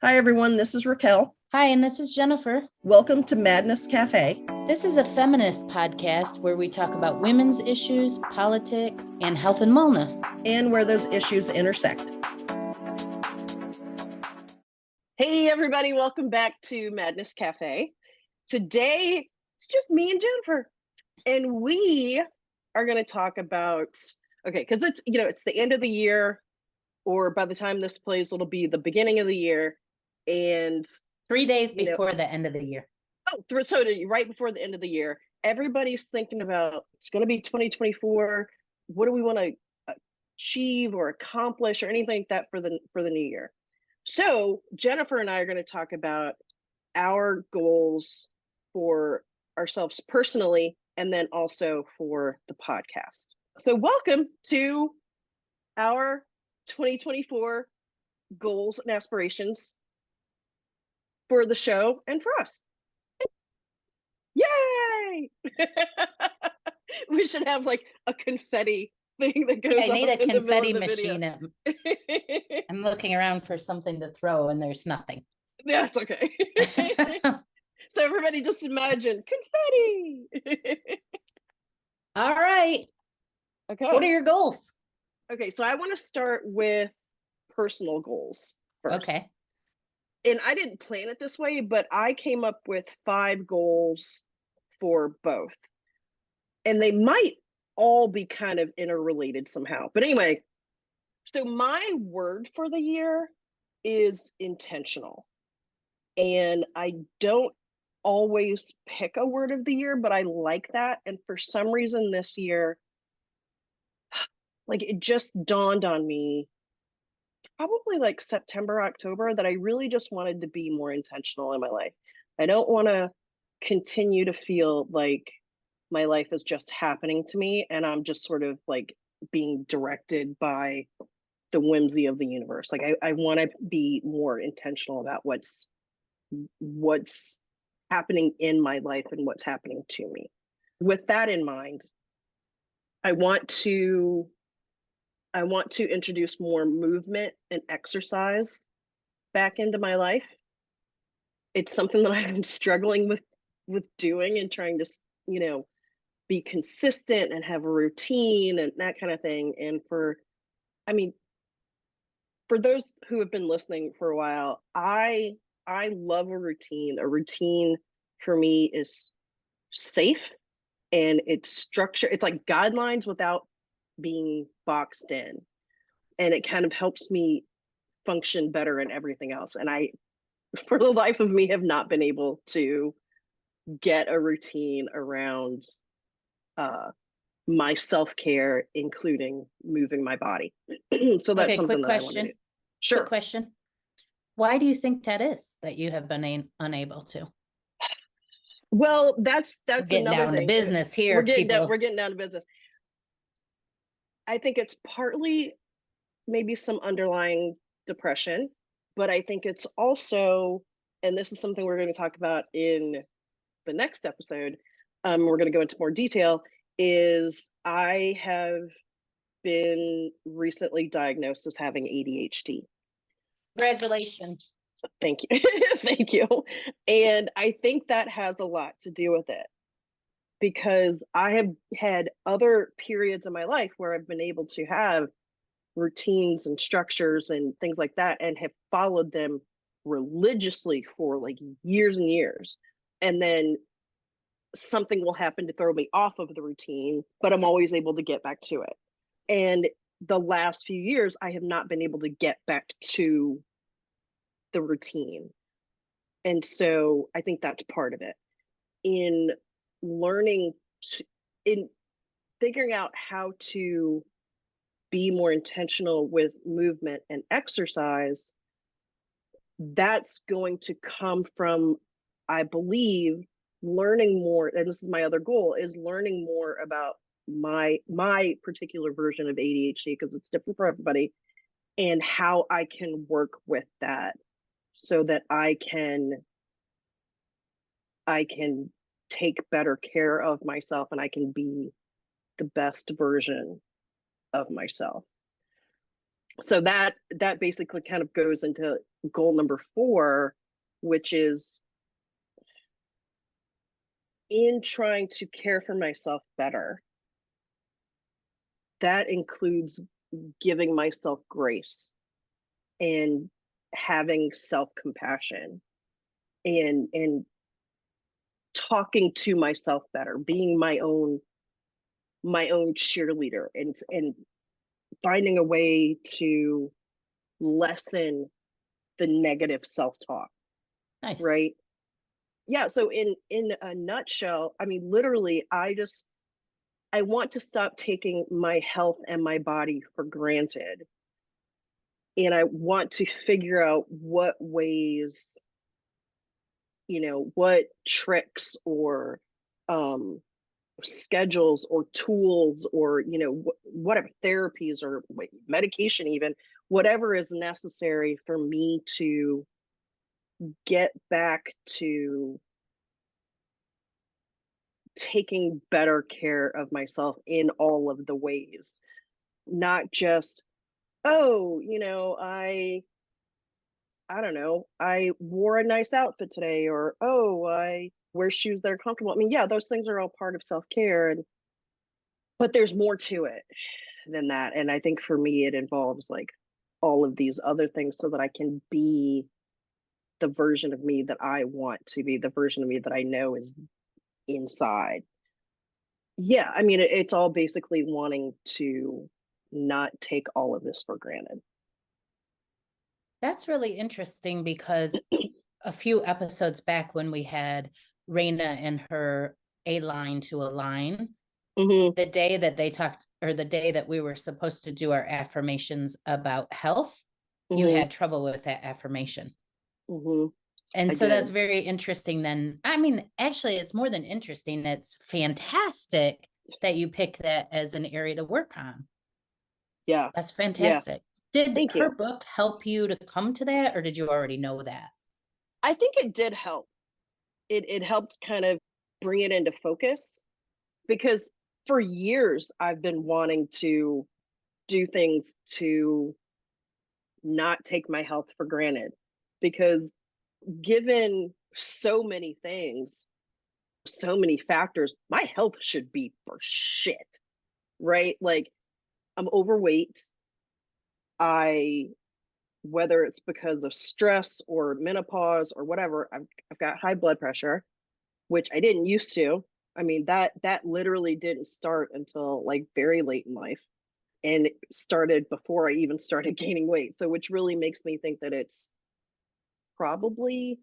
Hi, everyone. This is Raquel. Hi, and this is Jennifer. Welcome to Madness Cafe. This is a feminist podcast where we talk about women's issues, politics, and health and wellness. And where those issues intersect. Hey, everybody. Welcome back to Madness Cafe. Today, it's just me and Jennifer. And we are going to talk about, because it's the end of the year, or by the time this plays, it'll be the beginning of the year. And 3 days before the end of the year. So right before the end of the year, everybody's thinking about, it's going to be 2024. What do we want to achieve or accomplish or anything like that for the new year? So Jennifer and I are going to talk about our goals for ourselves personally, and then also for the podcast. So welcome to our 2024 goals and aspirations for the show and for us. Yay! We should have like a confetti thing that goes. I need a confetti machine. I'm looking around for something to throw and there's nothing. That's okay. So everybody just imagine confetti. All right. Okay. What are your goals? Okay, so I want to start with personal goals first. Okay. And I didn't plan it this way, but I came up with 5 goals for both. And they might all be kind of interrelated somehow. But anyway, so my word for the year is intentional. And I don't always pick a word of the year, but I like that. And for some reason this year, like it just dawned on me, probably like September, October, that I really just wanted to be more intentional in my life. I don't want to continue to feel like my life is just happening to me and I'm just sort of like being directed by the whimsy of the universe. Like I want to be more intentional about what's happening in my life and what's happening to me. With that in mind, I want to introduce more movement and exercise back into my life. It's something that I've been struggling with doing and trying to, be consistent and have a routine and that kind of thing. And for those who have been listening for a while, I love a routine. A routine for me is safe and it's structured. It's like guidelines without being boxed in. And it kind of helps me function better in everything else. And I, for the life of me, have not been able to get a routine around my self-care, including moving my body. So that's something that I want to do. Sure. Quick question. Why do you think that is that you have been unable to? Well, that's getting another down thing. To business here. We're getting down to business. I think it's partly maybe some underlying depression, but I think it's also, and this is something we're going to talk about in the next episode, we're going to go into more detail, is I have been recently diagnosed as having ADHD. Congratulations. Thank you. Thank you. And I think that has a lot to do with it, because I have had other periods in my life where I've been able to have routines and structures and things like that and have followed them religiously for like years and years. And then something will happen to throw me off of the routine, but I'm always able to get back to it. And the last few years, I have not been able to get back to the routine. And so I think that's part of it. In figuring out how to be more intentional with movement and exercise, that's going to come from, I believe, learning more, and this is my other goal, is learning more about my particular version of ADHD, because it's different for everybody, and how I can work with that so that I can take better care of myself and I can be the best version of myself. So that basically kind of goes into goal number 4, which is in trying to care for myself better. That includes giving myself grace and having self-compassion and talking to myself better, being my own cheerleader, and finding a way to lessen the negative self-talk. Nice. Right? Yeah, so in a nutshell, I mean, literally, I want to stop taking my health and my body for granted. And I want to figure out what ways, what tricks or schedules or tools or, whatever therapies or medication, even whatever is necessary for me to get back to taking better care of myself in all of the ways, not just, oh, I don't know, I wore a nice outfit today, or oh, I wear shoes that are comfortable. I mean, yeah, those things are all part of self-care, but there's more to it than that. And I think for me, it involves like all of these other things so that I can be the version of me that I want to be, the version of me that I know is inside. Yeah, I mean, it's all basically wanting to not take all of this for granted. That's really interesting because a few episodes back when we had Raina and her A line to a line, the day that they talked, or the day that we were supposed to do our affirmations about health, you had trouble with that affirmation. And so that's very interesting then. I mean, actually, it's more than interesting. It's fantastic that you pick that as an area to work on. Yeah. That's fantastic. Did Thank her you. book help you to come to that, or did you already know that? I think it did help. It helped kind of bring it into focus, because for years I've been wanting to do things to not take my health for granted, because given so many things, so many factors, my health should be for shit, right? Like, I'm overweight. Whether it's because of stress or menopause or whatever, I've got high blood pressure, which I didn't used to. I mean, that literally didn't start until like very late in life, and it started before I even started gaining weight. So, which really makes me think that it's probably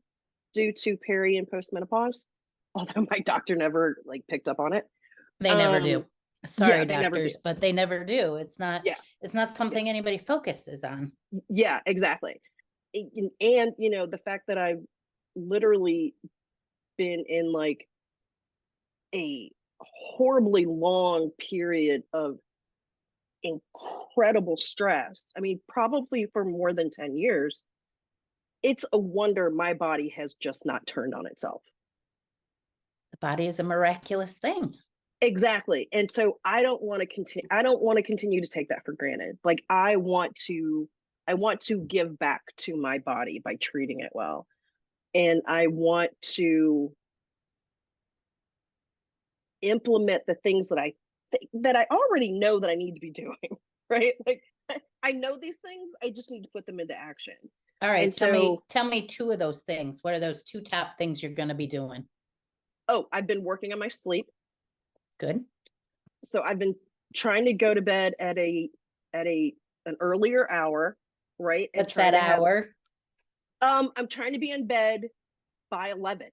due to peri and postmenopause, although my doctor never like picked up on it. They never do. Sorry, Yeah, they never do. doctors, but they never do. It's not Yeah, something anybody focuses on. yeah, exactly. And the fact that I've literally been in like a horribly long period of incredible stress. I mean, probably for more than 10 years. It's a wonder my body has just not turned on itself. The body is a miraculous thing. Exactly. And so I don't want to continue to take that for granted. Like, I want to give back to my body by treating it well. And I want to implement the things that I already know that I need to be doing, right? Like, I know these things, I just need to put them into action. All right, And tell me 2 of those things. What are those 2 top things you're going to be doing? Oh, I've been working on my sleep. Good. So I've been trying to go to bed at an earlier hour, right? And what's that hour? I'm trying to be in bed by 11,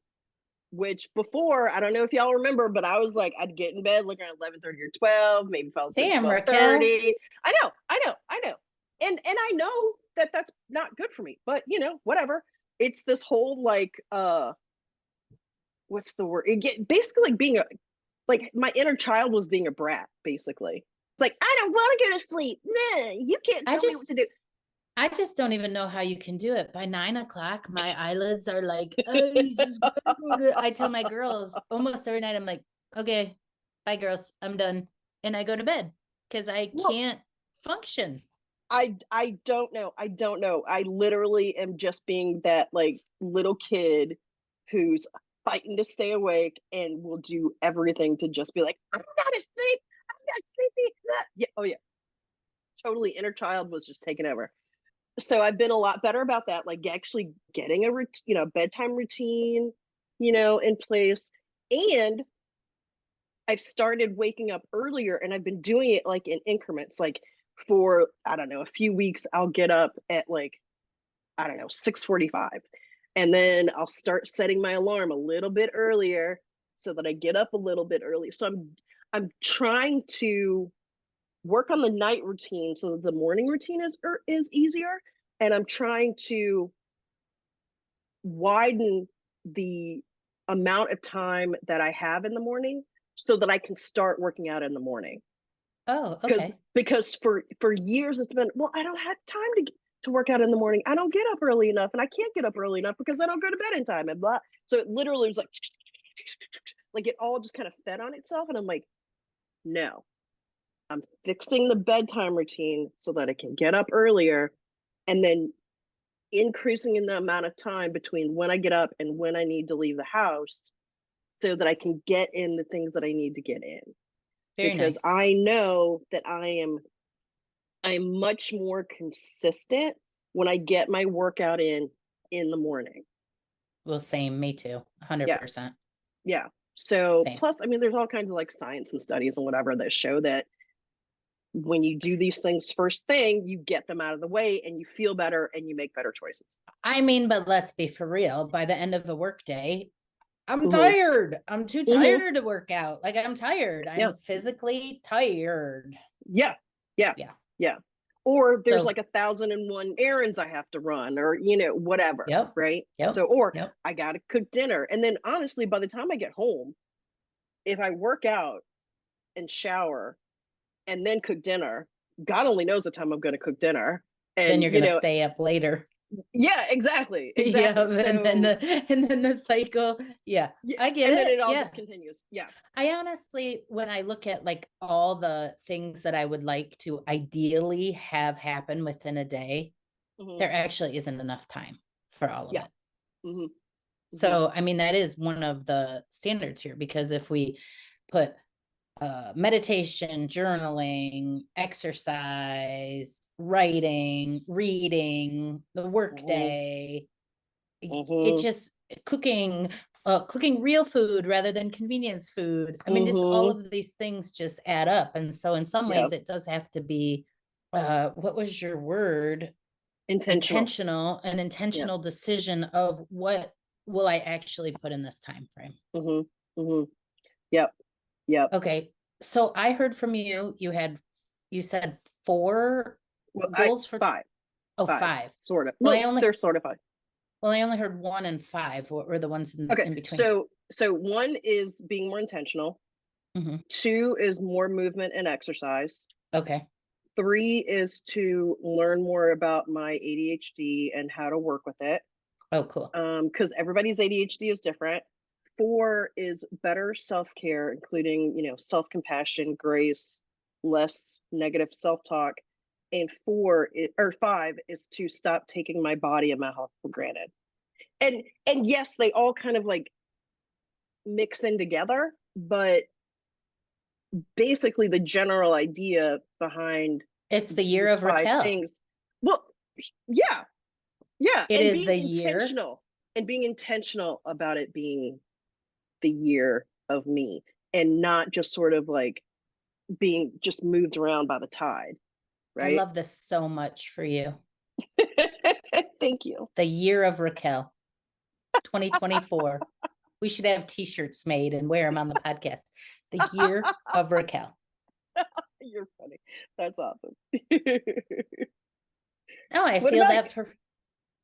which before, I don't know if y'all remember, but I was like, I'd get in bed like around 11:30 or 12, maybe fall asleep at 12:30. I know. And I know that that's not good for me, but whatever. It's this whole like, what's the word? Basically like being like my inner child was being a brat, basically. It's like, I don't want to go to sleep. Nah, you can't tell me what to do. I just don't even know how you can do it. By 9 o'clock, my eyelids are like, I tell my girls almost every night, I'm like, okay, bye girls, I'm done. And I go to bed because I can't function. I don't know. I don't know. I literally am just being that like little kid who's fighting to stay awake and will do everything to just be like, I'm not asleep. I'm not sleepy. Yeah. Oh yeah. Totally inner child was just taken over. So I've been a lot better about that, like actually getting a bedtime routine, in place. And I've started waking up earlier, and I've been doing it like in increments. Like for, I don't know, a few weeks, I'll get up at like, I don't know, 6:45. And then I'll start setting my alarm a little bit earlier so that I get up a little bit early. So I'm trying to work on the night routine so that the morning routine is easier. And I'm trying to widen the amount of time that I have in the morning so that I can start working out in the morning. Oh, Because okay. because for years it's been, well, I don't have time to work out in the morning. I don't get up early enough, and I can't get up early enough because I don't go to bed in time and blah. So it literally was like it all just kind of fed on itself, and I'm like, no, I'm fixing the bedtime routine so that I can get up earlier, and then increasing in the amount of time between when I get up and when I need to leave the house so that I can get in the things that I need to get in. Very Because nice. I know that I'm much more consistent when I get my workout in the morning. Well, same, me too. Yeah. 100%. Yeah. So Same. plus, I mean, there's all kinds of like science and studies and whatever that show that when you do these things first thing, you get them out of the way and you feel better and you make better choices. I mean, but let's be for real. By the end of the workday, I'm Mm-hmm. tired. I'm too Mm-hmm. tired to work out. Like I'm tired. Yeah. I'm physically tired. Yeah. Yeah. Yeah. Yeah. Or there's So, like 1,001 errands I have to run, or whatever, yep. right? Yep. So, or Yep. I got to cook dinner, and then honestly, by the time I get home, if I work out and shower and then cook dinner, God only knows the time I'm going to cook dinner. Then And you're gonna stay up later. yeah, exactly, Yeah, exactly. So and then the cycle. Yeah, yeah, I get and then it. it all Yeah. just continues. Yeah. I honestly, when I look at like all the things that I would like to ideally have happen within a day, Hmm. there actually isn't enough time for all of Yeah. it. Hmm. Hmm. So, I mean, that is one of the standards here because if we put meditation, journaling, exercise, writing, reading, the Hmm. workday, it Hmm. just cooking, cooking real food rather than convenience food. I mean, just all Hmm. of these things just add up. And so in some Yeah. ways it does have to be what was your word? Intentional. An Yeah. intentional decision of what will I actually put in this time frame. Hmm. Hmm. Yep. Yep. Okay. So I heard from you, you said four Well, I goals for, five, oh, five, five. sort of. Well, Well, they're sort of five. I only heard one and five. What were the ones Okay, in between? so one is being more intentional. Hmm. Two is more movement and exercise. Okay. Three is to learn more about my ADHD and how to work with it. Oh, cool. Because everybody's ADHD is different. Four is better self-care, including, self-compassion, grace, less negative self-talk. And five is to stop taking my body and my health for granted. And yes, they all kind of like mix in together, but basically the general idea behind It's the year these of five Raquel. things, well, yeah, yeah, It and is the year. being intentional about it being the year of me, and not just sort of like being just moved around by the tide, I right? love this so much for you. Thank you. The year of Raquel, 2024. We should have t-shirts made and wear them on the podcast. The year of Raquel. You're funny. That's awesome. Oh, I What feel about that for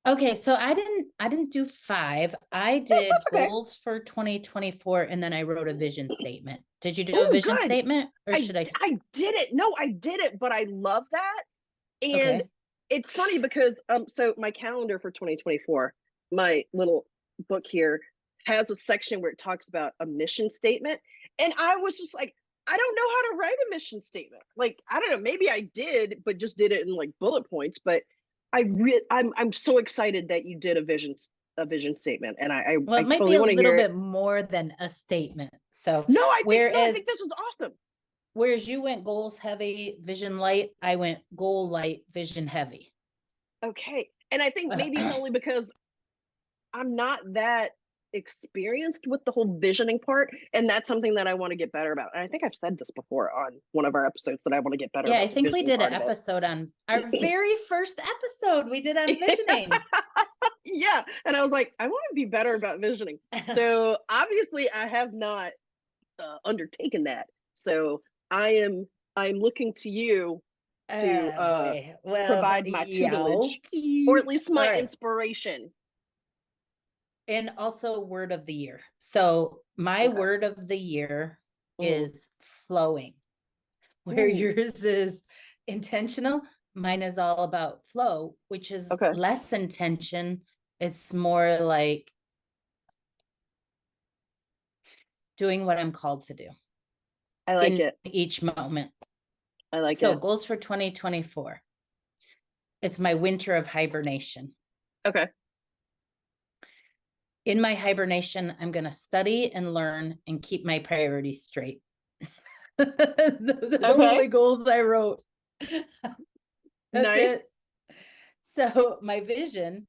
okay, so I didn't do five. I did that's okay. goals for 2024 and then I wrote a vision statement. Did you do a Oh, vision good. statement or I should I? I did it. No, I did it, but I love that. And Okay. it's funny because so my calendar for 2024, my little book here has a section where it talks about a mission statement. And I was just like, I don't know how to write a mission statement. Like, I don't know, maybe I did, but just did it in like bullet points. But I'm so excited that you did a vision statement, and Well, I it might be totally a want to little hear it. bit more than a statement. So No, I whereas think this is awesome. whereas you went goals heavy, vision light, I went goal light, vision heavy. Okay. And I think maybe it's only because I'm not that experienced with the whole visioning part. And that's something that I want to get better about. And I think I've said this before on one of our episodes that I want to get better Yeah, I about the think we visioning did an part of it. episode on our very first episode we did on visioning. Yeah. And I was like, I want to be better about visioning. So obviously I have not undertaken that. So I'm looking to you to Boy. Well, provide my yeah. tutelage, or Okay. at least All my right. inspiration. And also word of the year. So my Okay. word of the year Mm. is flowing. Where Ooh. yours is intentional, mine is all about flow, which is Okay. less intention. It's more like doing what I'm called to do I like in it. each moment. I like So it. goals for 2024. It's my winter of hibernation. Okay. In my hibernation, I'm going to study and learn and keep my priorities straight. Those are the Okay. only goals I wrote. That's it. Nice. So my vision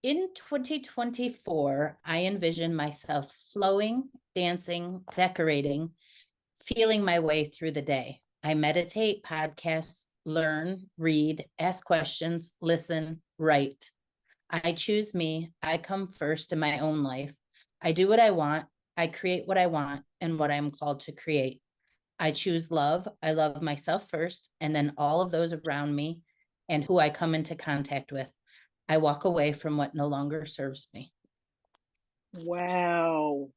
in 2024, I envision myself flowing, dancing, decorating, feeling my way through the day. I meditate, podcast, learn, read, ask questions, listen, write. I choose me. I come first in my own life. I do what I want. I create what I want and what I'm called to create. I choose love. I love myself first, and then all of those around me and who I come into contact with. I walk away from what no longer serves me. Wow.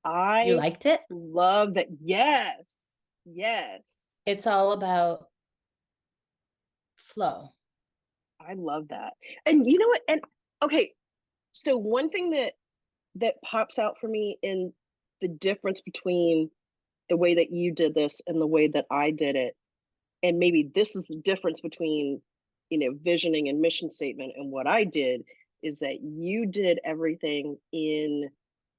You I liked it? love that. Yes. Yes. It's all about flow. I love that. And you know what? And okay, so one thing that pops out for me in the difference between the way that you did this and the way that I did it, and maybe this is the difference between, visioning and mission statement and what I did, is that you did everything in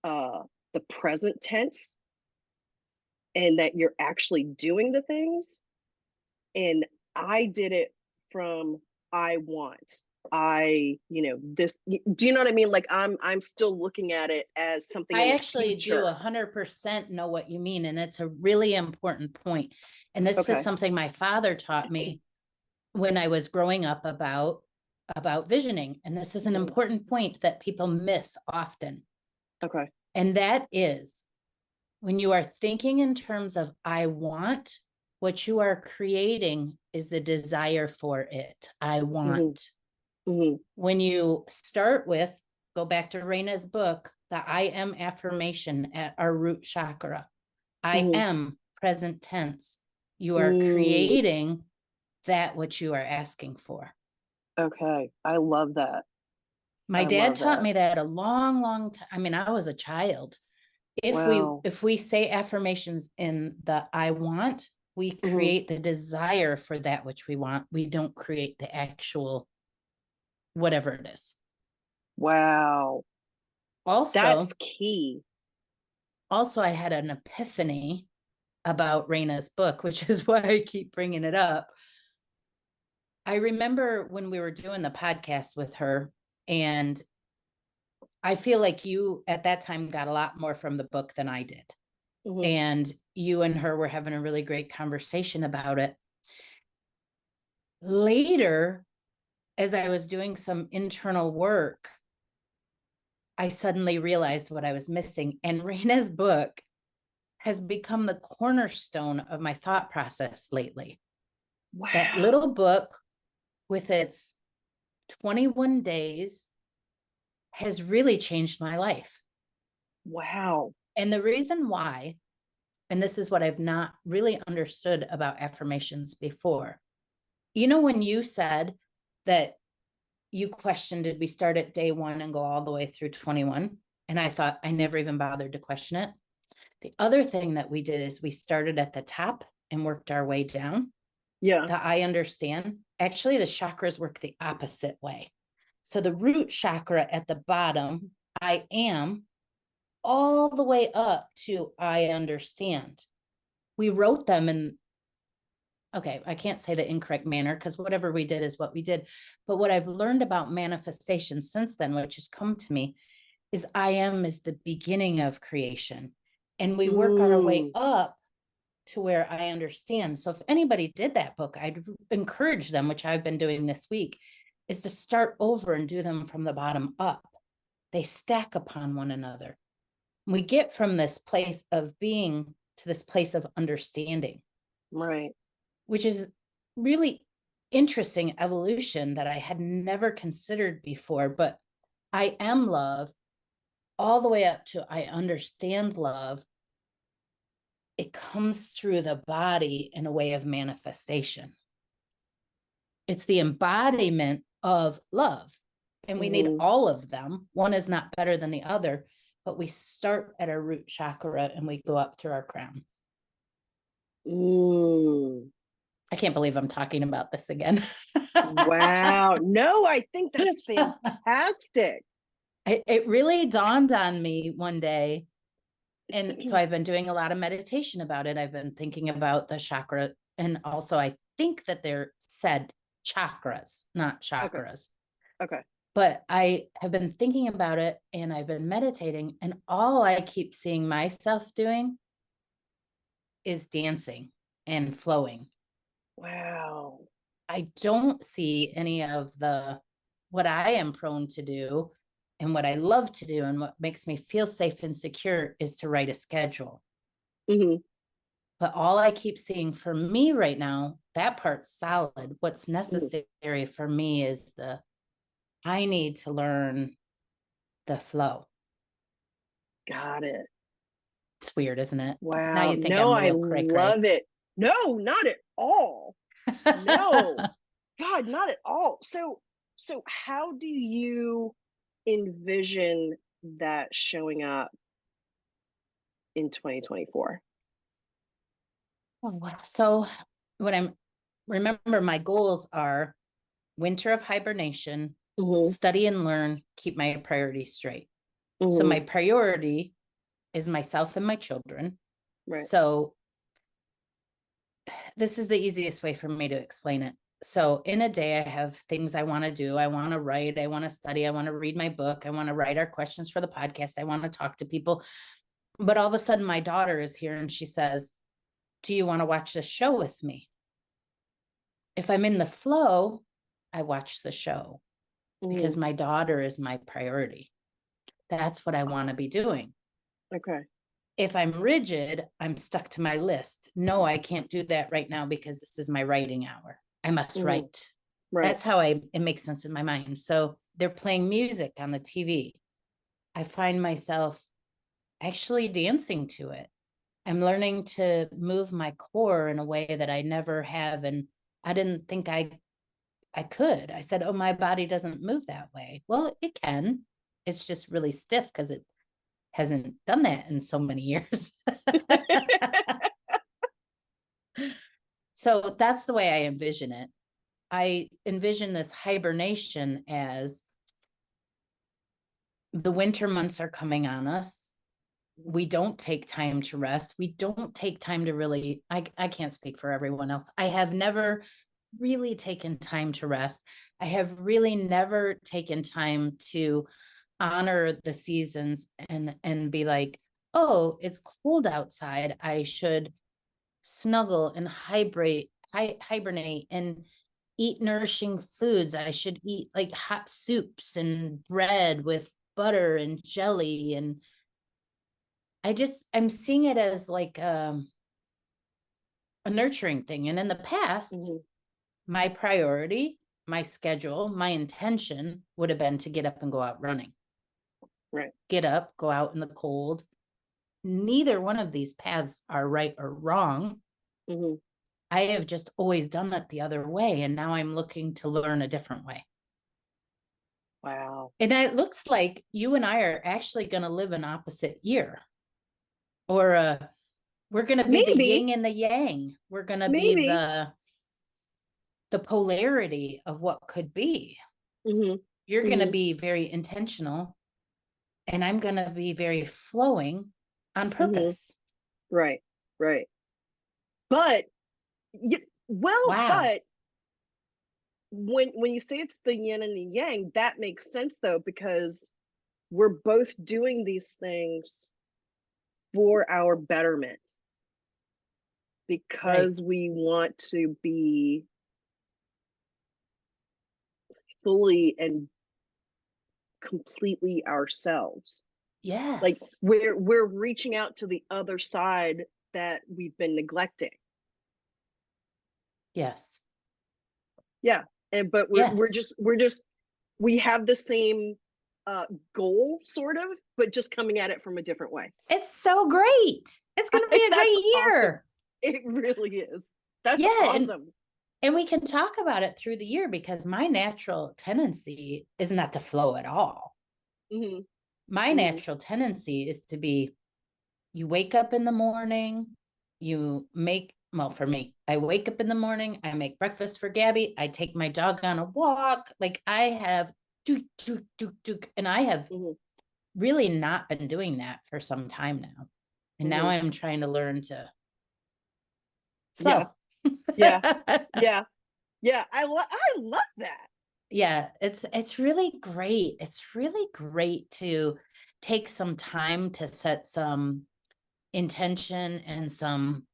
uh the present tense, and that you're actually doing the things. And I did it from I want. This, do you know what I mean? Like I'm still looking at it as something in I the actually do future. 100% know what you mean. And it's a really important point. And this is Okay. something my father taught me when I was growing up about visioning. And this is an Mm. important point that people miss often. Okay. And that is when you are thinking in terms of I want, what you are creating is the desire for it. I Hmm. want. Hmm. When you start with, go back to Raina's book, the I am affirmation at our root chakra. I Hmm. am present tense. You are Mm. creating that which you are asking for. Okay. I love that. My I dad love taught that. me that a long time. I mean, I was a child. If we Wow. if we say affirmations in the I want, we Hmm. create the desire for that which we want. We don't create the actual whatever it is. Wow. That's Also, key. I had an epiphany about Raina's book, which is why I keep bringing it up. I remember when we were doing the podcast with her, and I feel like you at that time got a lot more from the book than I did. Hmm. And you and her were having a really great conversation about it. Later, as I was doing some internal work, I suddenly realized what I was missing. And Raina's book has become the cornerstone of my thought process lately. That Wow. little book with its 21 days has really changed my life. Wow. And the reason why, and this is what I've not really understood about affirmations before. You know, when you said that you questioned, did we start at day one and go all the way through 21? And I thought I never even bothered to question it. The other thing that we did is we started at the top and worked our way down. Yeah. The I understand. Actually, the chakras work the opposite way. So the root chakra at the bottom, I am, all the way up to I understand. We wrote them in, okay, I can't say the incorrect manner because whatever we did is what we did. But what I've learned about manifestation since then, which has come to me, is I am is the beginning of creation. And we work our way up to where I understand. So if anybody did that book, I'd encourage them, which I've been doing this week, is to start over and do them from the bottom up. They stack upon one another. We get from this place of being to this place of understanding. Right. Which is really interesting evolution that I had never considered before. But I am love all the way up to I understand love. It comes through the body in a way of manifestation. It's the embodiment of love. And we need all of them. One is not better than the other, but we start at our root chakra and we go up through our crown. I can't believe I'm talking about this again. Wow. No, I think that's fantastic. It really dawned on me one day. And so I've been doing a lot of meditation about it. I've been thinking about the chakra. And also I think that they're said chakras, not chakras. Okay. But I have been thinking about it and I've been meditating, and all I keep seeing myself doing is dancing and flowing. Wow. I don't see any of what I am prone to do and what I love to do and what makes me feel safe and secure is to write a schedule. But all I keep seeing for me right now, that part's solid. What's necessary for me is I need to learn the flow. Got it. It's weird, isn't it? Wow. Now you think no, I'm real I love it. No, not at all. No. God, not at all. So how do you envision that showing up in 2024? So remember my goals are winter of hibernation, study and learn, keep my priorities straight. So my priority is myself and my children. Right. So this is the easiest way for me to explain it. So in a day, I have things I want to do. I want to write, I want to study, I want to read my book, I want to write our questions for the podcast, I want to talk to people. But all of a sudden my daughter is here and she says, do you want to watch this show with me? If I'm in the flow, I watch the show because my daughter is my priority. That's what I want to be doing. Okay. If I'm rigid, I'm stuck to my list. No, I can't do that right now because this is my writing hour. I must write. Right. That's how it makes sense in my mind. So they're playing music on the TV. I find myself actually dancing to it. I'm learning to move my core in a way that I never have. And I didn't think I could. I said, oh, my body doesn't move that way. Well, it can. It's just really stiff because it hasn't done that in so many years. So that's the way I envision it. I envision this hibernation as the winter months are coming on us. We don't take time to rest. We don't take time to really, I can't speak for everyone else. I have never really taken time to rest. I have really never taken time to honor the seasons and be like, oh, it's cold outside. I should snuggle and hibernate and eat nourishing foods. I should eat like hot soups and bread with butter and jelly. And I'm seeing it as like a nurturing thing. And in the past, my priority, my schedule, my intention would have been to get up and go out running. Right. Get up, go out in the cold. Neither one of these paths are right or wrong. I have just always done it the other way. And now I'm looking to learn a different way. Wow. And it looks like you and I are actually going to live an opposite year. or we're going to be the Maybe, yin and the yang. We're going to be maybe. the polarity of what could be. You're going to be very intentional, and I'm going to be very flowing on purpose. Right, right. But Wow. but when you say it's the yin and the yang, that makes sense though, because we're both doing these things for our betterment, because we want to be fully and completely ourselves. Like Yes. we're reaching out to the other side that we've been neglecting. Yes. Yeah. And but we have the same goal sort of, but just coming at it from a different way. It's so great. It's going to be a That's great awesome. year. It really is. That's Yeah, awesome. and we can talk about it through the year, because my natural tendency is not to flow at all. My natural tendency is to be, you wake up in the morning, you make, well, for me, I wake up in the morning, I make breakfast for Gabby, I take my dog on a walk. Like I have and I have really not been doing that for some time now. And now I'm trying to learn to flow. Yeah. Yeah. Yeah. I love that. Yeah, it's really great. It's really great to take some time to set some intention and some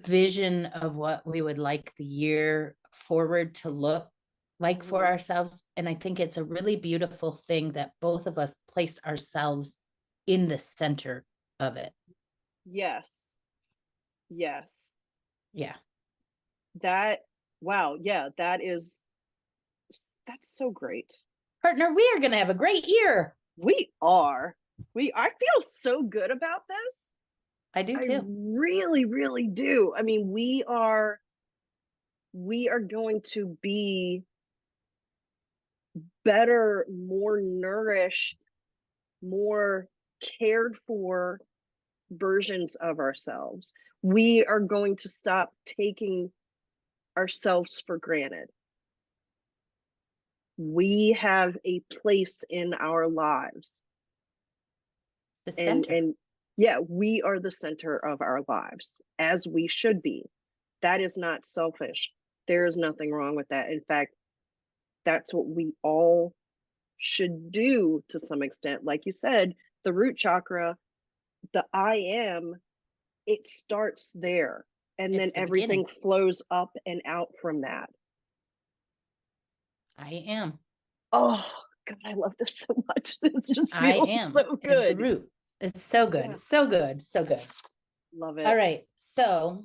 vision of what we would like the year forward to look like for ourselves. And I think it's a really beautiful thing that both of us placed ourselves in the center of it. Yes. Yes. Yeah. Wow. Yeah. That's so great. Partner, we are going to have a great year. We are. I feel so good about this. I do too. I really, really do. I mean, we are going to be better, more nourished, more cared for versions of ourselves. We are going to stop taking ourselves for granted. We have a place in our lives. The center. And yeah, we are the center of our lives, as we should be. That is not selfish. There is nothing wrong with that. In fact, that's what we all should do to some extent. Like you said, the root chakra, the I am, it starts there. And then It's the everything beginning. flows up and out from that. I am. Oh, God, I love this so much. This just I feels am so is the good. root. It's so good. Yeah. So good. So good. Love it. All right. So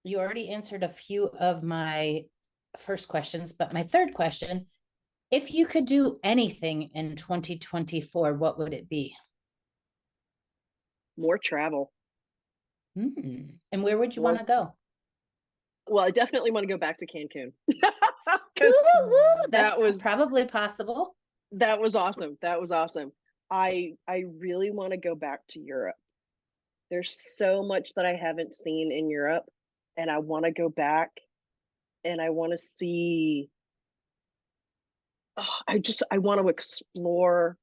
you already answered a few of my first questions, but my third question, if you could do anything in 2024, what would it be? More travel. And where would you want to go? Well, I definitely want to go back to Cancun. That's probably possible. That was awesome. That was awesome. I really want to go back to Europe. There's so much that I haven't seen in Europe, and I want to go back, and I want to see. I want to explore,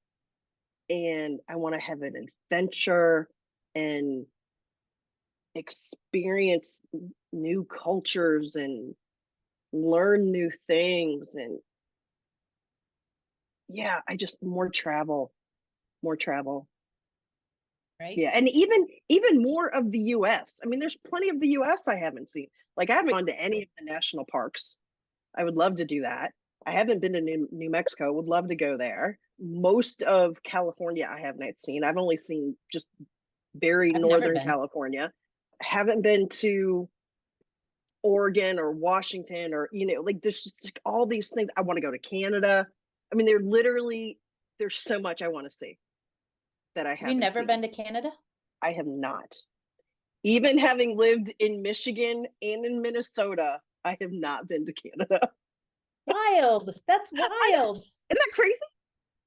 and I want to have an adventure and experience new cultures and learn new things. And yeah, I just more travel. Right. Yeah, and even more of the US. I mean, there's plenty of the US I haven't seen. Like I haven't gone to any of the national parks. I would love to do that. I haven't been to New Mexico. Would love to go there. Most of California I haven't seen. I've only seen just very I've never northern been. California. Haven't been to Oregon or Washington, or like there's just all these things. I want to go to Canada. I mean, there's so much I want to see that I Have you haven't never seen. been to Canada? I have not. Even having lived in Michigan and in Minnesota, I have not been to Canada. Wild. That's wild. Isn't that crazy?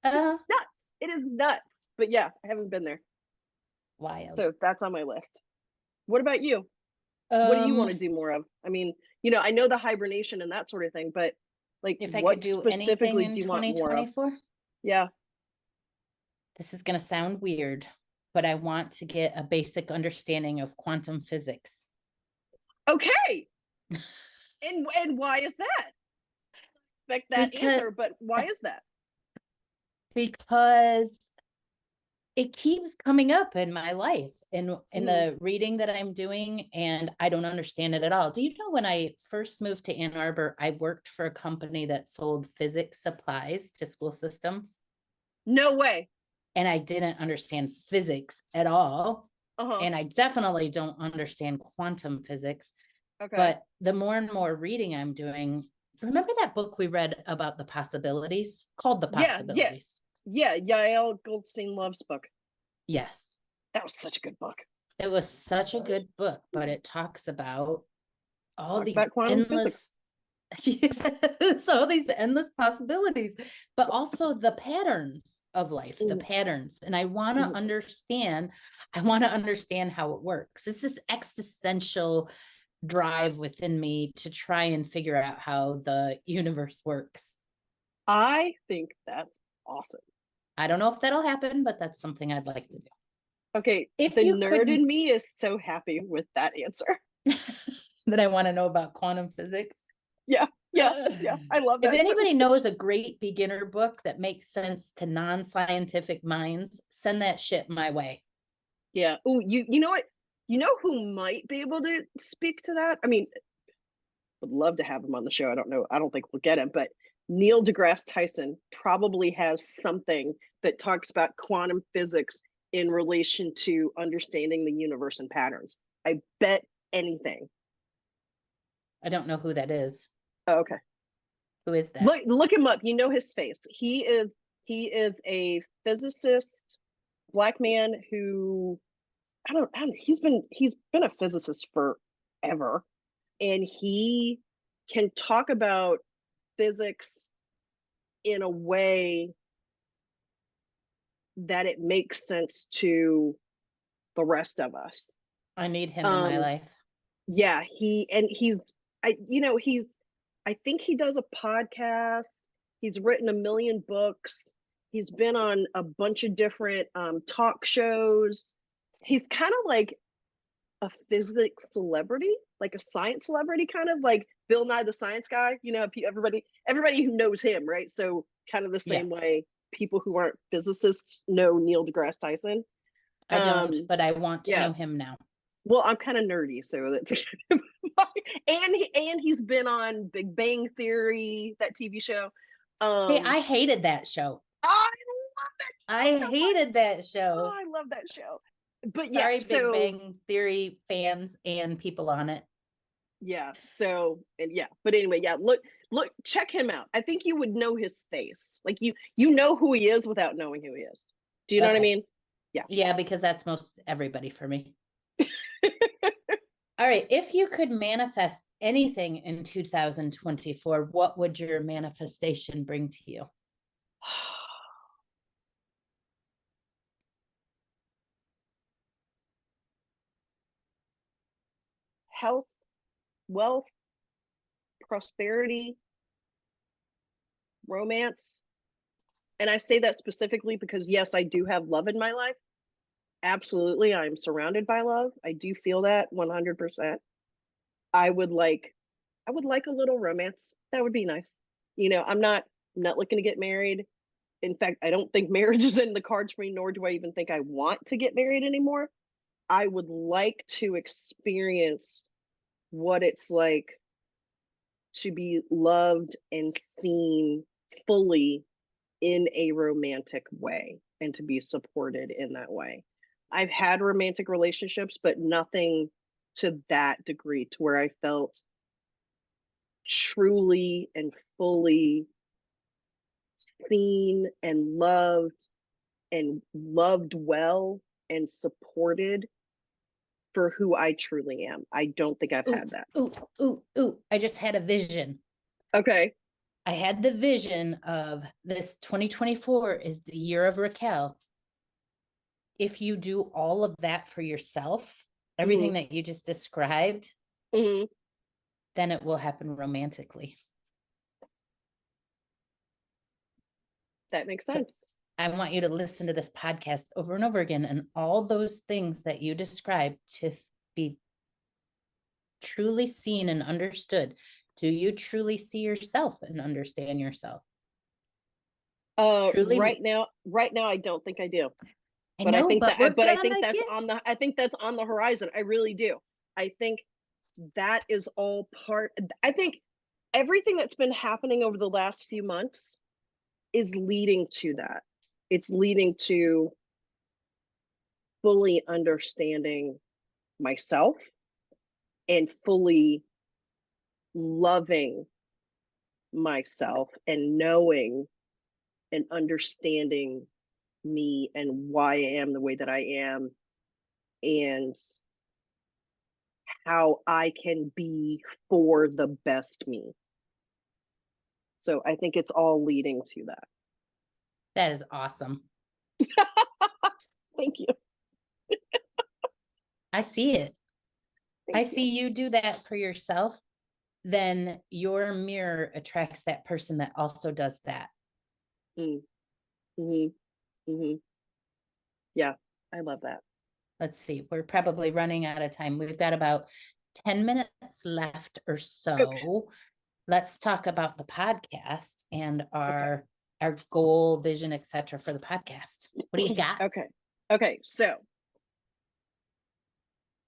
Uh, Nuts. It is nuts. But yeah, I haven't been there. Wild. So that's on my list. What about you? What do you want to do more of? I mean, I know the hibernation and that sort of thing, but like, if I could what do anything specifically in do you want more of? 2024, Yeah. this is going to sound weird, but I want to get a basic understanding of quantum physics. Okay. And why is that? Expect that answer, but why is that? Because it keeps coming up in my life in the reading that I'm doing, and I don't understand it at all. Do you know, when I first moved to Ann Arbor, I worked for a company that sold physics supplies to school systems? No way. And I didn't understand physics at all. And I definitely don't understand quantum physics. Okay. But the more and more reading I'm doing, remember that book we read about the possibilities, called The Possibilities? Yeah, Yael Goldstein Love's book. Yes. That was such a good book. It was such a good book, but it talks about all these quantum endless yes, all these endless possibilities, but also the patterns of life, the patterns. And I want to understand how it works. It's this existential drive within me to try and figure out how the universe works. I think that's awesome. I don't know if that'll happen, but that's something I'd like to do. Okay, If the you nerd in me is so happy with that answer. that I want to know about quantum physics. Yeah. I love that. If anybody knows a great beginner book that makes sense to non-scientific minds, send that shit my way. Yeah. Oh, you know what? You know who might be able to speak to that? I mean, would love to have him on the show. I don't know. I don't think we'll get him, but Neil deGrasse Tyson probably has something that talks about quantum physics in relation to understanding the universe and patterns. I bet anything. I don't know who that is. Oh, okay. Who is that? Look him up. You know his face. He is a physicist, Black man who I don't he's been a physicist forever, and he can talk about physics in a way that it makes sense to the rest of us. I need him in my life. Yeah, he's I think he does a podcast. He's written a million books. He's been on a bunch of different talk shows. He's kind of like a physics celebrity, like a science celebrity, kind of like Bill Nye the Science Guy. Everybody who knows him, right? So kind of the same way people who aren't physicists know Neil deGrasse Tyson. I don't, but I want to know him now. Well, I'm kind of nerdy, so that's and he's been on Big Bang Theory, that TV show. See, I hated that show. I love that show. I hated that show. Oh, I love that show. But sorry, Big Bang Theory fans and people on it. Yeah. So, and yeah. But anyway, yeah. Look, check him out. I think you would know his face. Like you know who he is without knowing who he is. Do you know what I mean? Yeah. Yeah, because that's most everybody for me. All right. If you could manifest anything in 2024, what would your manifestation bring to you? Health, wealth, prosperity, romance. And I say that specifically because, yes, I do have love in my life. Absolutely. I'm surrounded by love. I do feel that 100%. I would like a little romance. That would be nice. I'm not looking to get married. In fact, I don't think marriage is in the cards for me, nor do I even think I want to get married anymore. I would like to experience what it's like to be loved and seen fully in a romantic way and to be supported in that way. I've had romantic relationships, but nothing to that degree to where I felt truly and fully seen and loved well and supported for who I truly am. I don't think I've had that. Ooh. I just had a vision. Okay. I had the vision of this 2024 is the year of Raquel. if you do all of that for yourself, everything that you just described, then it will happen romantically. That makes sense. I want you to listen to this podcast over and over again, and all those things that you described to be truly seen and understood. Do you truly see yourself and understand yourself? Truly, right now, I don't think I do. I But I know, think but that, work but it I on think that that's gift. I think that's on the horizon. I really do. I think that is all part. I think everything that's been happening over the last few months is leading to that. It's leading to fully understanding myself and fully loving myself and knowing and understanding me and why I am the way that I am and how I can be for the best me. So I think it's all leading to that. That is awesome. Thank you. I see it. I Thank you. see you do that for yourself. Then your mirror attracts that person that also does that. Mm-hmm. Mm-hmm. Yeah, I love that. Let's see. We're probably running out of time. We've got about 10 minutes left or so. Okay. Let's talk about the podcast and our goal, vision, etc. for the podcast. What do you got? Okay. So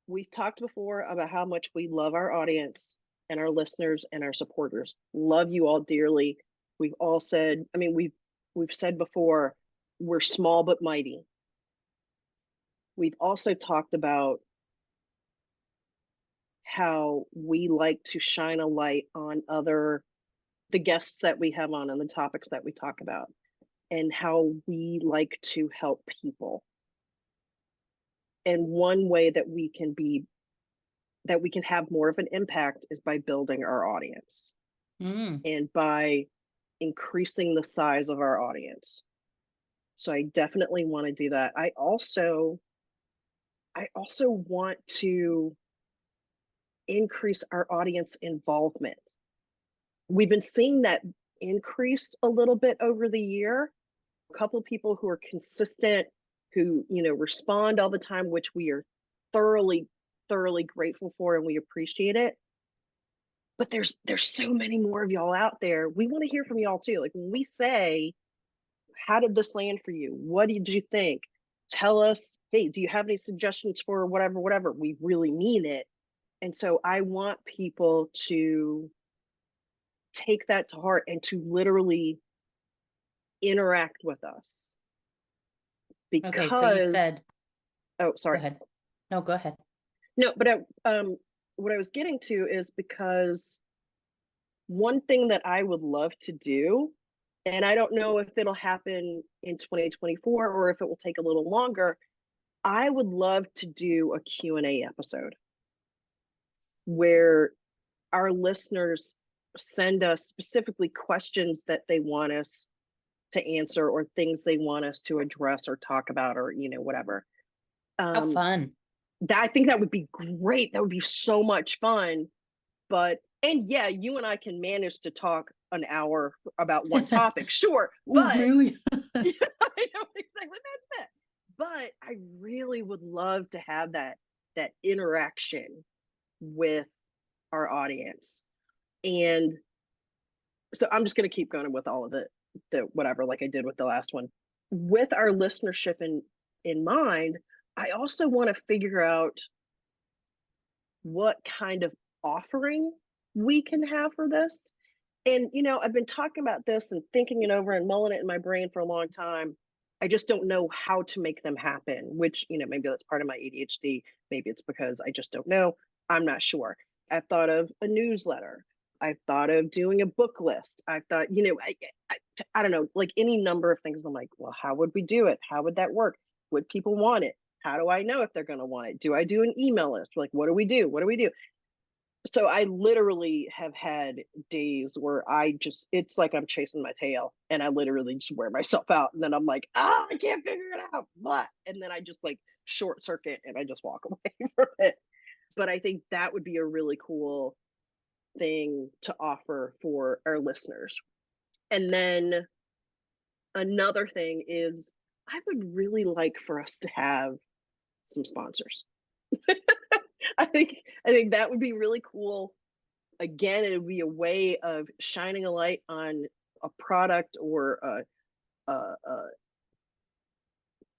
we've talked before about how much we love our audience and our listeners and our supporters. Love you all dearly. We've all said, I mean, we've said before, we're small but mighty. We've also talked about how we like to shine a light on the guests that we have on and the topics that we talk about, and how we like to help people. And one way that we can have more of an impact is by building our audience and by increasing the size of our audience. So I definitely want to do that. I also want to increase our audience involvement. We've been seeing that increase a little bit over the year. A couple of people who are consistent, who, respond all the time, which we are thoroughly grateful for, and we appreciate it. But there's so many more of y'all out there. We want to hear from y'all too. Like when we say, how did this land for you? What did you think? Tell us, hey, do you have any suggestions for whatever? We really mean it. And so I want people to take that to heart and to literally interact with us. Because, okay, so you said, oh, sorry. Go ahead. No, go ahead. No, but what I was getting to is because one thing that I would love to do, and I don't know if it'll happen in 2024 or if it will take a little longer, I would love to do a Q&A episode where our listeners send us specifically questions that they want us to answer or things they want us to address or talk about or, whatever. How fun. I think that would be great. That would be so much fun. And yeah, you and I can manage to talk an hour about one topic, sure. But really? I know exactly that's it. But I really would love to have that interaction with our audience. And so I'm just going to keep going with all of the whatever, like I did with the last one. With our listenership in mind, I also want to figure out what kind of offering we can have for this. And, I've been talking about this and thinking it over and mulling it in my brain for a long time. I just don't know how to make them happen, which, maybe that's part of my ADHD. Maybe it's because I just don't know. I'm not sure. I've thought of a newsletter. I've thought of doing a book list. I've thought, I don't know, like any number of things. I'm like, well, how would we do it? How would that work? Would people want it? How do I know if they're going to want it? Do I do an email list? Like, what do we do? What do we do? So I literally have had days where it's like I'm chasing my tail and I literally just wear myself out. And then I'm like, I can't figure it out. Blah. And then I just like short circuit and I just walk away from it. But I think that would be a really cool thing to offer for our listeners. And then another thing is I would really like for us to have some sponsors. I think that would be really cool. Again, it would be a way of shining a light on a product or I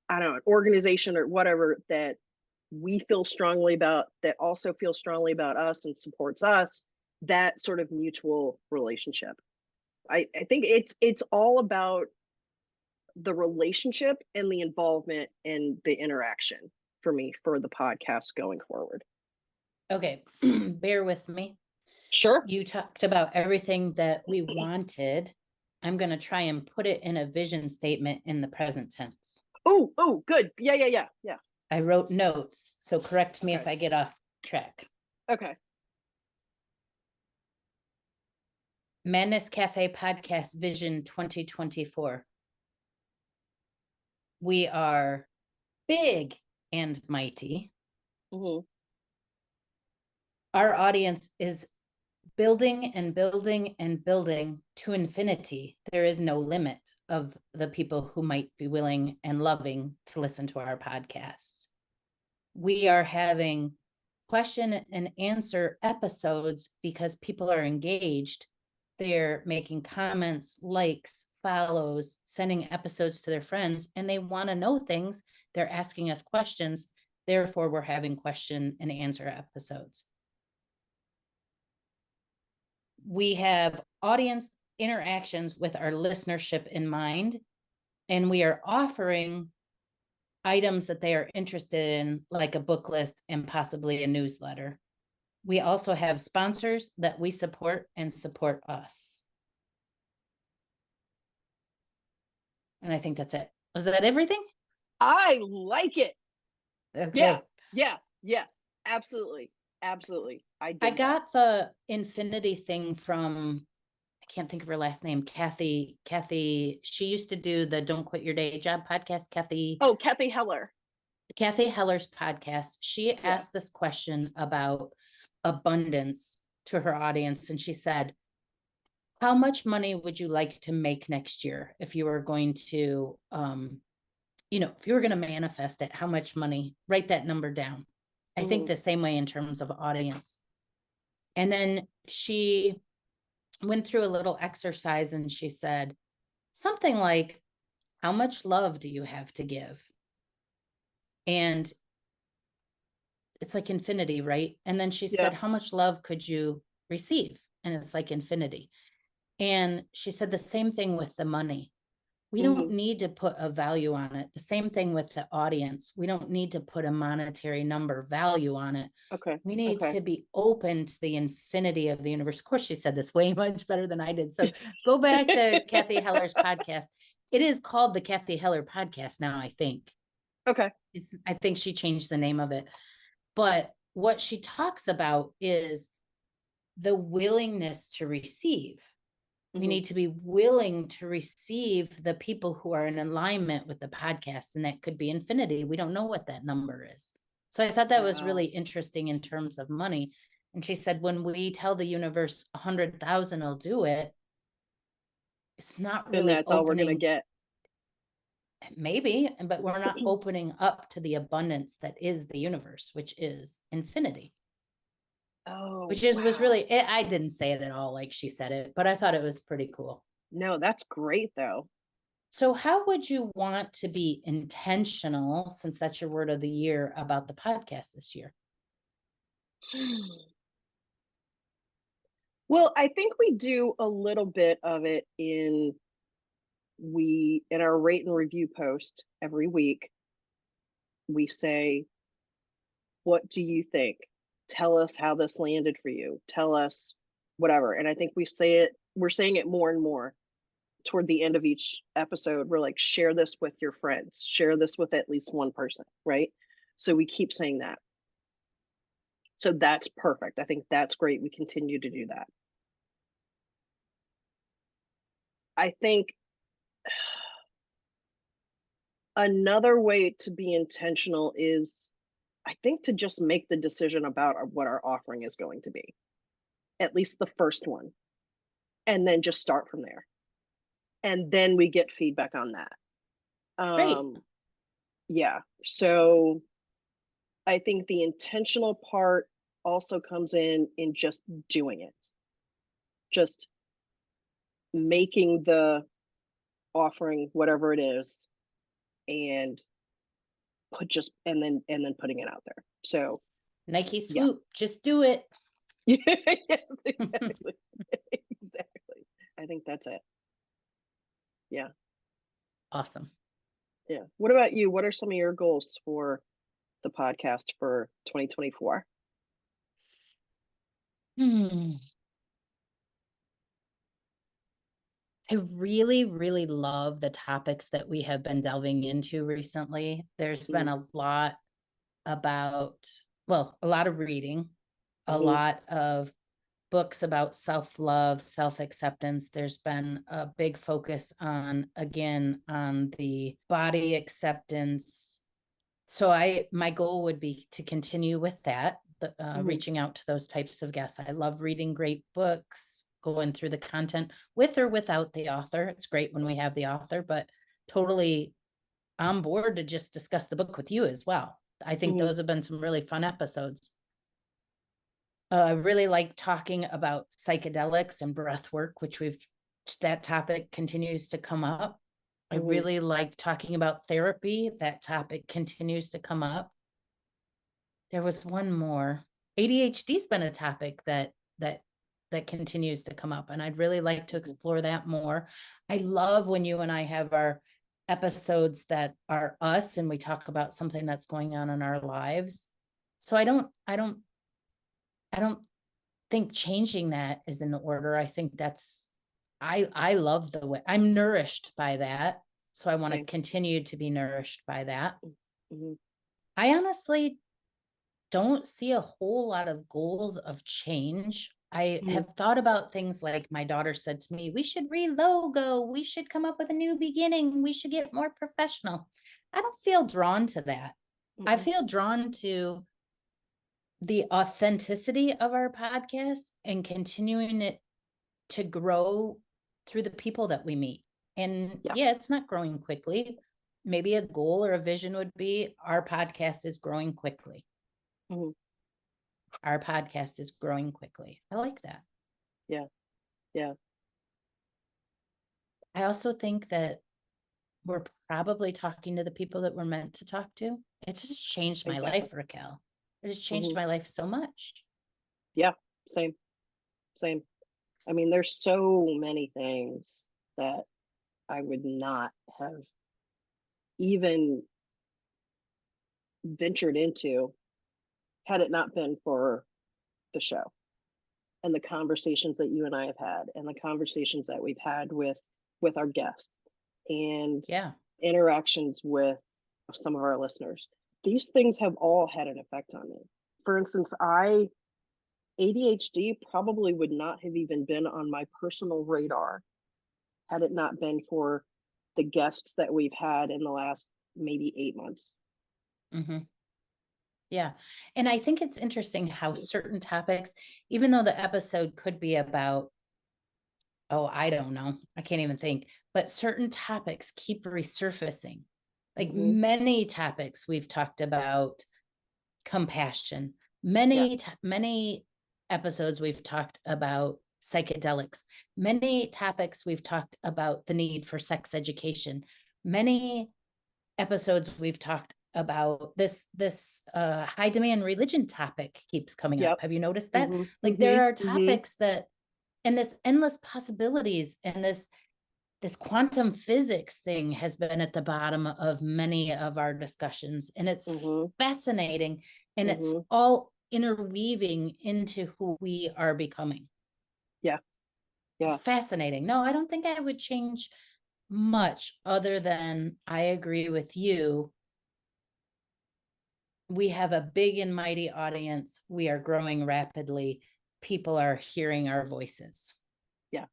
don't know, an organization or whatever that we feel strongly about, that also feels strongly about us and supports us. That sort of mutual relationship. I think it's all about the relationship and the involvement and the interaction for me for the podcast going forward. Okay, bear with me. Sure. You talked about everything that we wanted. I'm going to try and put it in a vision statement in the present tense. Oh, good. Yeah. I wrote notes, so correct me if I get off track. Okay. Madness Cafe Podcast Vision 2024. We are big and mighty. Mm-hmm. Our audience is building and building and building to infinity. There is no limit of the people who might be willing and loving to listen to our podcast. We are having question and answer episodes because people are engaged. They're making comments, likes, follows, sending episodes to their friends, and they want to know things. They're asking us questions. Therefore, we're having question and answer episodes. We have audience interactions with our listenership in mind, and we are offering items that they are interested in, like a book list and possibly a newsletter. We also have sponsors that we support and support us. And I think that's it. Was that everything? I like it. Okay. Yeah. Absolutely. I got the infinity thing from, I can't think of her last name, Kathy. She used to do the Don't Quit Your Day Job podcast. Kathy Heller. Kathy Heller's podcast. She asked this question about abundance to her audience. And she said, how much money would you like to make next year if you were going to, if you were going to manifest it, how much money? Write that number down. I think the same way in terms of audience. And then she went through a little exercise and she said something like, how much love do you have to give? And it's like infinity, right? And then she said, how much love could you receive? And it's like infinity. And she said the same thing with the money. We don't need to put a value on it. The same thing with the audience. We don't need to put a monetary number value on it. Okay. We need to be open to the infinity of the universe. Of course, she said this way much better than I did. So go back to Kathy Heller's podcast. It is called the Kathy Heller podcast now, I think. Okay. I think she changed the name of it. But what she talks about is the willingness to receive. We need to be willing to receive the people who are in alignment with the podcast, and that could be infinity. We don't know what that number is. So I thought that was really interesting in terms of money. And she said, when we tell the universe 100,000 will do it, it's not really. And that's all we're going to get. Maybe, but we're not opening up to the abundance that is the universe, which is infinity. Was really, I didn't say it at all like she said it, but I thought it was pretty cool. No, that's great though. So how would you want to be intentional, since that's your word of the year, about the podcast this year? Well, I think we do a little bit of it in our rate and review post every week. We say, what do you think? Tell us how this landed for you. Tell us whatever. And I think we're saying it more and more toward the end of each episode. We're like, share this with your friends, share this with at least one person, right? So we keep saying that. So that's perfect. I think that's great. We continue to do that. I think another way to be intentional is, I think, to just make the decision about what our offering is going to be, at least the first one, and then just start from there. And then we get feedback on that. Great. Yeah. So I think the intentional part also comes in just doing it, just making the offering, whatever it is, and then putting it out there. So Nike yeah. swoop, just do it. Yes, exactly. Exactly. I think that's it. Yeah. Awesome. Yeah. What about you? What are some of your goals for the podcast for 2024? I really, really love the topics that we have been delving into recently. There's been a lot about, well, a lot of reading, a lot of books about self-love, self-acceptance. There's been a big focus on, again, on the body acceptance. So my goal would be to continue with that, reaching out to those types of guests. I love reading great books, going through the content with or without the author. It's great when we have the author, but totally on board to just discuss the book with you as well. I think those have been some really fun episodes. I really like talking about psychedelics and breath work, that topic continues to come up. I really like talking about therapy. That topic continues to come up. There was one more. ADHD's been a topic that continues to come up, and I'd really like to explore that more. I love when you and I have our episodes that are us and we talk about something that's going on in our lives. So I don't think changing that is in order. I think I love the way I'm nourished by that. So I want to continue to be nourished by that. I honestly don't see a whole lot of goals of change. I have thought about things like my daughter said to me, we should re-logo, we should come up with a new beginning, we should get more professional. I don't feel drawn to that. I feel drawn to the authenticity of our podcast and continuing it to grow through the people that we meet. And yeah, it's not growing quickly. Maybe a goal or a vision would be our podcast is growing quickly. Our podcast is growing quickly. I like that. Yeah. Yeah. I also think that we're probably talking to the people that we're meant to talk to. It just changed my life, Raquel. It just changed my life so much. Yeah. Same. I mean, there's so many things that I would not have even ventured into had it not been for the show and the conversations that you and I have had and the conversations that we've had with our guests and interactions with some of our listeners. These things have all had an effect on me. For instance, ADHD probably would not have even been on my personal radar had it not been for the guests that we've had in the last maybe 8 months. Yeah. And I think it's interesting how certain topics, even though the episode could be about, oh, I don't know, I can't even think, but certain topics keep resurfacing. Like many topics we've talked about compassion. Many episodes we've talked about psychedelics. Many topics we've talked about the need for sex education. Many episodes we've talked about this high demand religion topic keeps coming up. Have you noticed that? Like there are topics that, and this endless possibilities and this quantum physics thing has been at the bottom of many of our discussions, and it's fascinating, and it's all interweaving into who we are becoming. It's fascinating. No, I don't think I would change much other than I agree with you. we have a big and mighty audience. We are growing rapidly. People are hearing our voices. Yeah.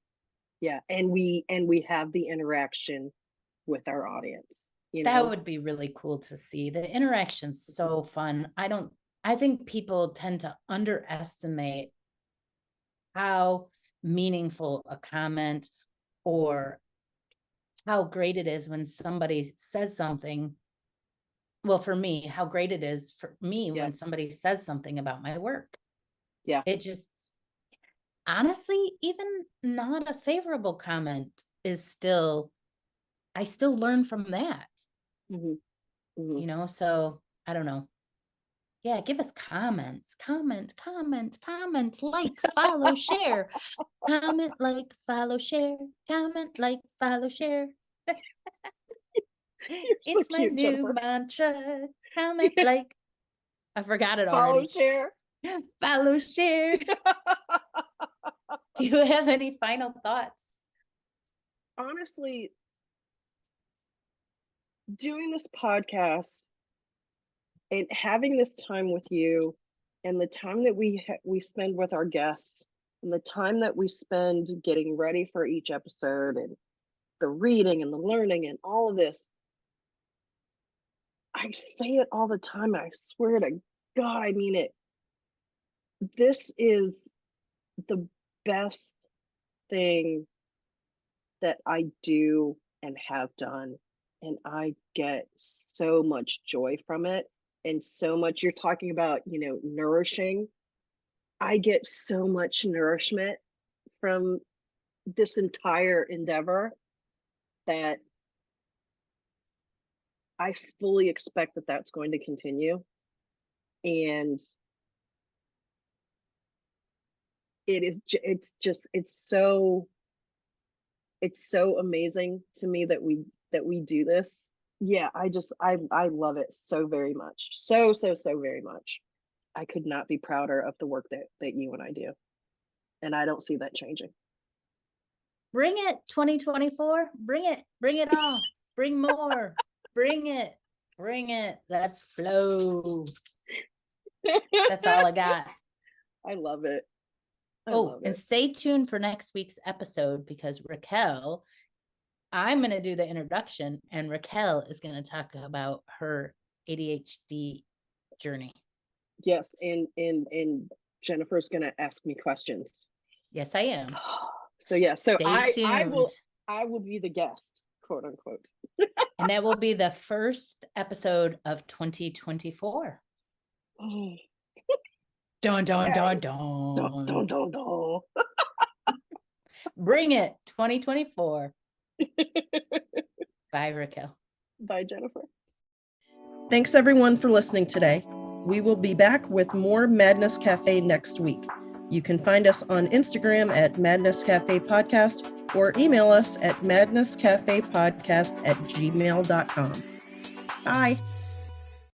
Yeah. And we have the interaction with our audience. That would be really cool to see. The interaction's so fun. I think people tend to underestimate how meaningful a comment or how great it is when somebody says something. Well, for me, how great it is for me when somebody says something about my work. Yeah. It just, honestly, even not a favorable comment is still, I still learn from that. So I don't know. Yeah, give us comments, comment, like, follow, share, comment, like, follow, share, comment, like, follow, share. It's so my cute, new Jennifer. Mantra. Comment, like, I forgot it already. Follow, share. Follow, share. Do you have any final thoughts? Honestly, doing this podcast and having this time with you, and the time that we spend with our guests, and the time that we spend getting ready for each episode, and the reading and the learning and all of this, I say it all the time, and I swear to God, I mean it. This is the best thing that I do and have done. And I get so much joy from it. And so much, you're talking about, nourishing. I get so much nourishment from this entire endeavor that I fully expect that that's going to continue. And it's so amazing to me that we do this. Yeah, I love it so very much. So very much. I could not be prouder of the work that you and I do. And I don't see that changing. Bring it, 2024. Bring it all. Bring more. Bring it. Let's flow. That's all I got. I love it. And stay tuned for next week's episode, because Raquel, I'm going to do the introduction, and Raquel is going to talk about her ADHD journey. Yes, and Jennifer's going to ask me questions. Yes, I am. So yeah, so stay tuned. I will be the guest, quote unquote. And that will be the first episode of 2024. Oh. Dun. Bring it, 2024. Bye, Raquel. Bye, Jennifer. Thanks everyone for listening today. We will be back with more Madness Cafe next week. You can find us on Instagram at Madness Cafe Podcast, or email us at madnesscafepodcast@gmail.com. Bye.